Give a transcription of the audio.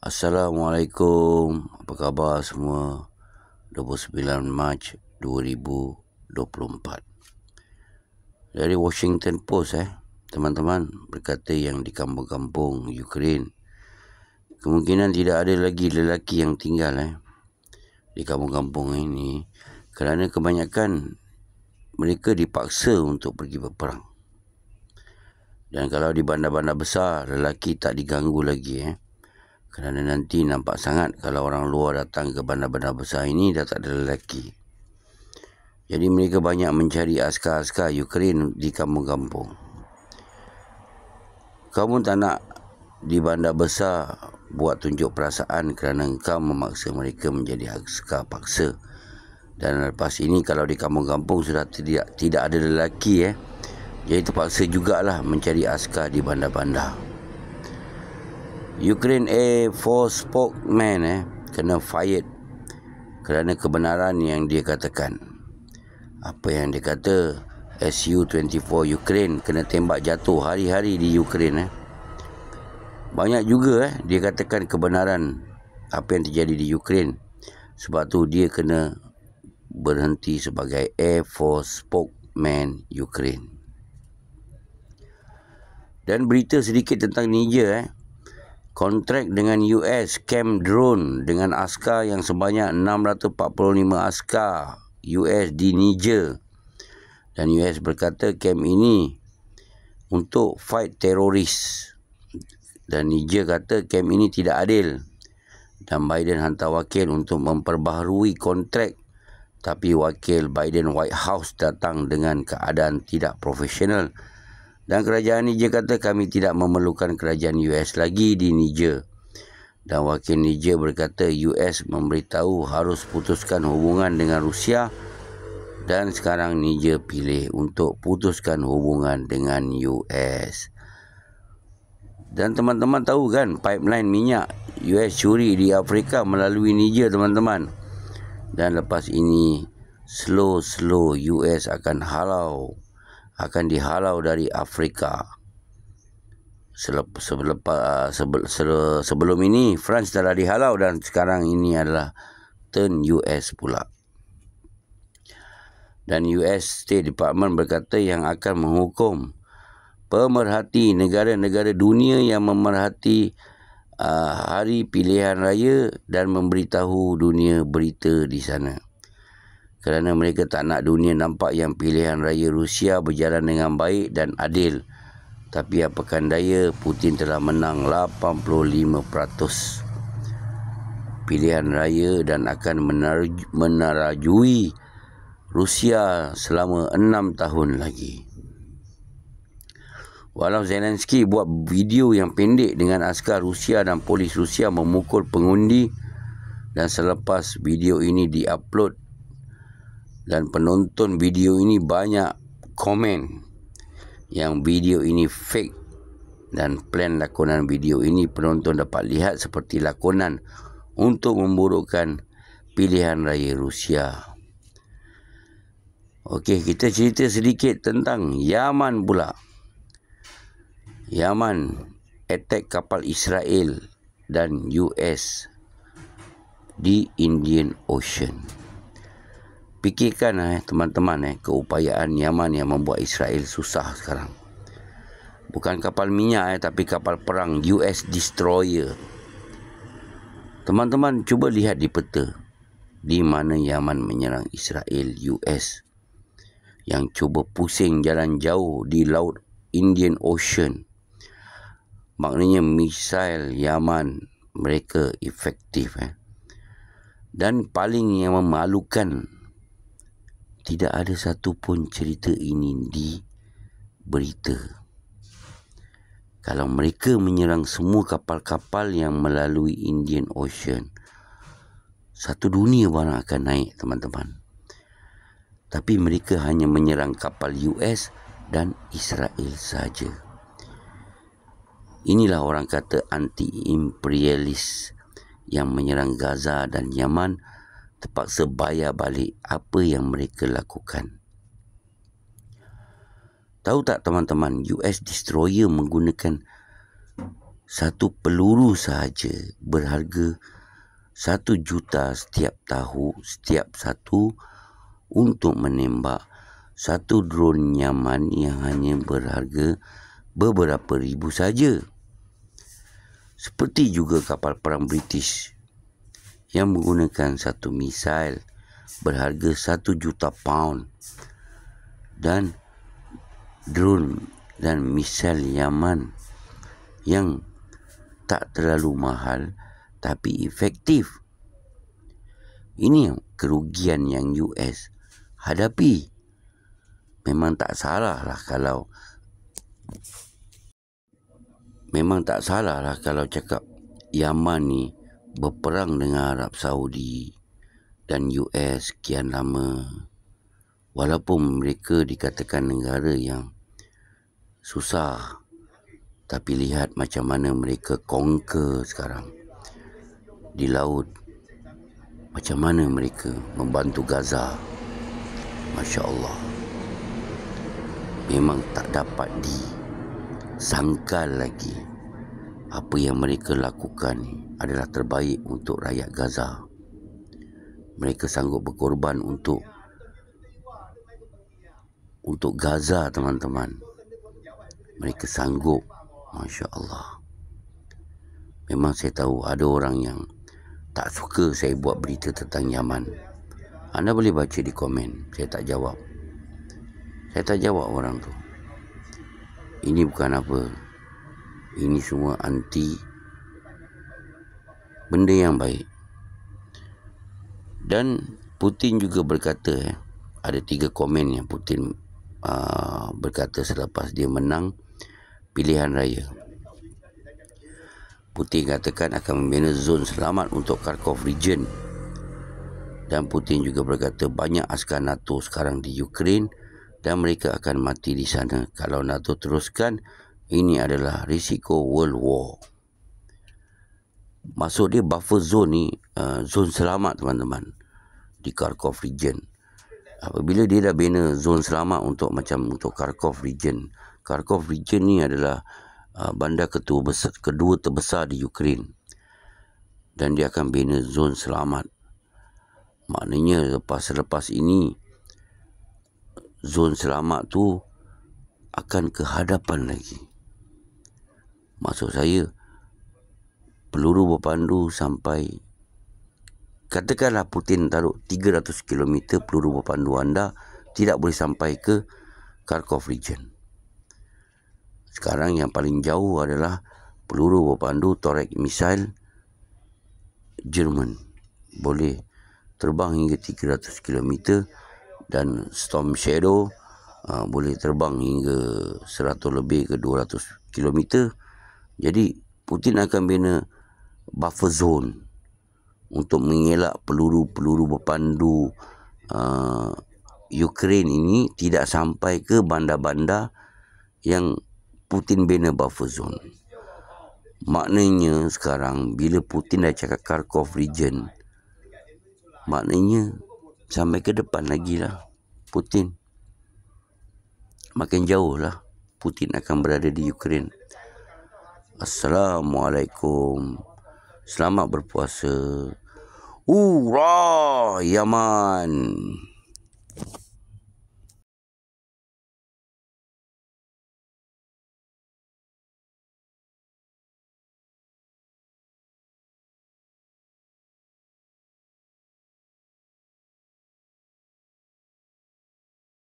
Assalamualaikum, apa khabar semua? 29 Mac 2024. Dari Washington Post teman-teman berkata yang di kampung-kampung Ukraine kemungkinan tidak ada lagi lelaki yang tinggal di kampung-kampung ini kerana kebanyakan mereka dipaksa untuk pergi berperang. Dan kalau di bandar-bandar besar lelaki tak diganggu lagi kerana nanti nampak sangat kalau orang luar datang ke bandar-bandar besar ini dah tak ada lelaki. Jadi mereka banyak mencari askar-askar Ukraine di kampung-kampung. Kamu tak nak di bandar besar buat tunjuk perasaan kerana engkau memaksa mereka menjadi askar paksa. Dan lepas ini kalau di kampung-kampung sudah tidak ada lelaki jadi terpaksa jugalah mencari askar di bandar-bandar. Ukraine Air Force spokesman kena fired kerana kebenaran yang dia katakan. Apa yang dia kata, Su-24 Ukraine kena tembak jatuh hari-hari di Ukraine Banyak juga dia katakan kebenaran apa yang terjadi di Ukraine. Sebab tu dia kena berhenti sebagai Air Force spokesman Ukraine. Dan berita sedikit tentang Niger kontrak dengan US camp drone dengan askar yang sebanyak 645 askar US di Niger. Dan US berkata camp ini untuk fight teroris. Dan Niger kata camp ini tidak adil. Dan Biden hantar wakil untuk memperbaharui kontrak. Tapi wakil Biden White House datang dengan keadaan tidak profesional. Dan kerajaan Niger kata kami tidak memerlukan kerajaan US lagi di Niger. Dan wakil Niger berkata US memberitahu harus putuskan hubungan dengan Rusia. Dan sekarang Niger pilih untuk putuskan hubungan dengan US. Dan teman-teman tahu kan pipeline minyak US curi di Afrika melalui Niger teman-teman. Dan lepas ini slow US akan dihalau dari Afrika. Sebelum ini France telah dihalau dan sekarang ini adalah turn US pula. Dan US State Department berkata yang akan menghukum pemerhati negara-negara dunia yang memerhati hari pilihan raya dan memberitahu dunia berita di sana. Kerana mereka tak nak dunia nampak yang pilihan raya Rusia berjalan dengan baik dan adil. Tapi apakan daya, Putin telah menang 85% pilihan raya dan akan menarajui Rusia selama 6 tahun lagi. Walau Zelensky buat video yang pendek dengan askar Rusia dan polis Rusia memukul pengundi, dan selepas video ini diupload dan penonton video ini banyak komen yang video ini fake dan plan lakonan video ini penonton dapat lihat seperti lakonan untuk memburukkan pilihan raya Rusia. Okey, kita cerita sedikit tentang Yaman pula. Yaman attack kapal Israel dan US di Indian Ocean. Fikirkan teman-teman keupayaan Yaman yang membuat Israel susah sekarang. Bukan kapal minyak tapi kapal perang US destroyer. Teman-teman cuba lihat di peta di mana Yaman menyerang Israel US yang cuba pusing jalan jauh di laut Indian Ocean. Maknanya misail Yaman mereka efektif Dan paling yang memalukan, tidak ada satu pun cerita ini di berita. Kalau mereka menyerang semua kapal-kapal yang melalui Indian Ocean, satu dunia barang akan naik teman-teman. Tapi mereka hanya menyerang kapal US dan Israel saja. Inilah orang kata anti-imperialis yang menyerang Gaza dan Yaman terpaksa bayar balik apa yang mereka lakukan. Tahu tak teman-teman, US destroyer menggunakan satu peluru sahaja berharga 1 juta setiap satu untuk menembak satu drone Yaman yang hanya berharga beberapa ribu saja. Seperti juga kapal perang British yang menggunakan satu misail berharga 1 juta pound dan drone dan misail Yaman yang tak terlalu mahal tapi efektif. Ini kerugian yang US hadapi. Memang tak salah lah kalau cakap Yaman ni berperang dengan Arab Saudi dan US sekian lama. Walaupun mereka dikatakan negara yang susah, tapi lihat macam mana mereka conquer sekarang di laut. Macam mana mereka membantu Gaza. Masya Allah. Memang tak dapat disangkal lagi. Apa yang mereka lakukan adalah terbaik untuk rakyat Gaza. Mereka sanggup berkorban untuk Gaza, teman-teman. Mereka sanggup. Masya Allah. Memang saya tahu ada orang yang tak suka saya buat berita tentang Yaman. Anda boleh baca di komen. Saya tak jawab. Saya tak jawab orang tu. Ini bukan apa. Ini semua anti benda yang baik. Dan Putin juga berkata, ada 3 komen yang Putin berkata selepas dia menang pilihan raya. Putin katakan akan membina zon selamat untuk Kharkov region. Dan Putin juga berkata banyak askar NATO sekarang di Ukraine dan mereka akan mati di sana. Kalau NATO teruskan, ini adalah risiko World War. Maksud dia buffer zone ni, zon selamat, teman-teman, di Kharkov region. Apabila dia dah bina zon selamat untuk Kharkov region. Kharkov region ni adalah bandar kedua terbesar di Ukraine. Dan dia akan bina zon selamat. Maknanya selepas ini zon selamat tu akan ke hadapan lagi. Maksud saya, peluru berpandu sampai, katakanlah Putin taruh 300 km peluru berpandu anda tidak boleh sampai ke Kharkov region. Sekarang yang paling jauh adalah peluru berpandu Torak missile Jerman. Boleh terbang hingga 300 km dan Storm Shadow boleh terbang hingga 100 lebih ke 200 km. Jadi Putin akan bina buffer zone untuk mengelak peluru-peluru berpandu Ukraine ini tidak sampai ke bandar-bandar yang Putin bina buffer zone. Maknanya sekarang bila Putin dah cakap Kharkov region, maknanya sampai ke depan lagi lah Putin. Makin jauh lah Putin akan berada di Ukraine. Assalamualaikum. Selamat berpuasa. Hurrah Yaman.